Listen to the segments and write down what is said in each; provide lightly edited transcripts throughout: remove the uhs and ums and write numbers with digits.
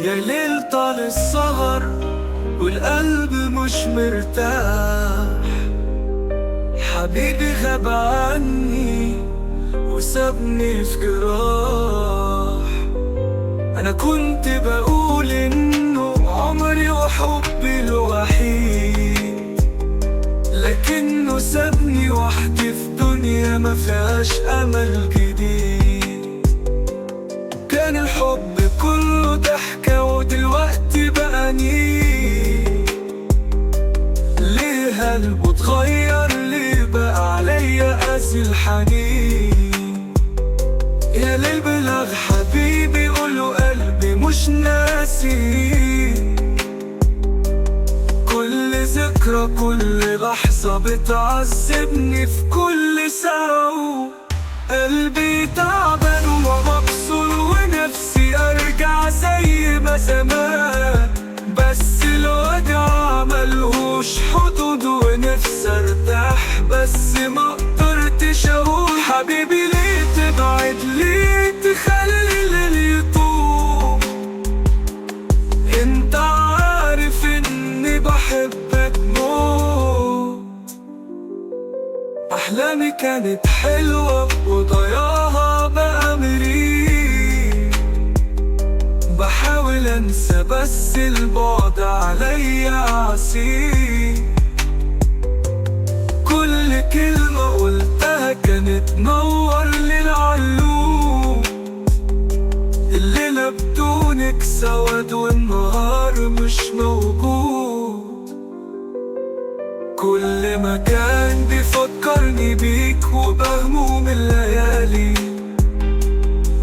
يا ليل طال السهر والقلب مش مرتاح، حبيبي غاب عني وسابني في جراح. أنا كنت بقول إنه عمري وحبي الوحيد، لكنه سابني وحدي في دنيا ما فيهاش أمل جديد. كان الحب كله ضحكة ودلوقتي بقى نيل. ليه قلبه اتغير؟ ليه بقى عليا قاسي الحنين؟ يا ليل بلغ حبيبي قوله قلبي مش ناسي. كل ذكرى كل لحظة بتعذبني في كل ساعة. قلبي تعبان ومكسور ونفسي ارجع زي ما زمان، بس الوجع ملهوش حدود ونفسي ارتاح بس ما قدرتش اقول. حبيبي ليه تبعد؟ ليه تخلي الليل يطول؟ انت عارف اني بحبك موت. احلامي كانت حلوة وضياها بقى مرير. بحاول انسى بس البعد عليا عسير. كل كلمة قلتها كانت نور للعيون. الليلة بدونك سواد والنهار مش موجود. كل مكان بيفكرني بيك وبهموم الليالي.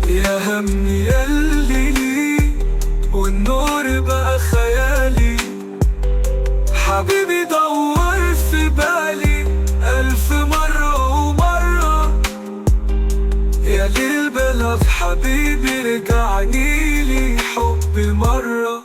يا همي ياللي لي والنور بقى خيالي. حبيبي دور في بالي ألف مرة ومرة. يا ليل بلغ حبيبي رجعني لي حبي مرة.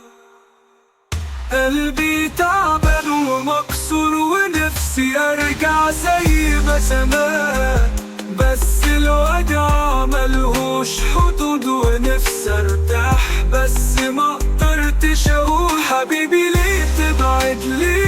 قلبي تعبان ومكسور ونفسي ارجع زي ما زمان، بس الوجع ملهوش حدود ونفسي ارتاح بس ما قدرتش اقول. حبيبي ليه تبعد؟ ليه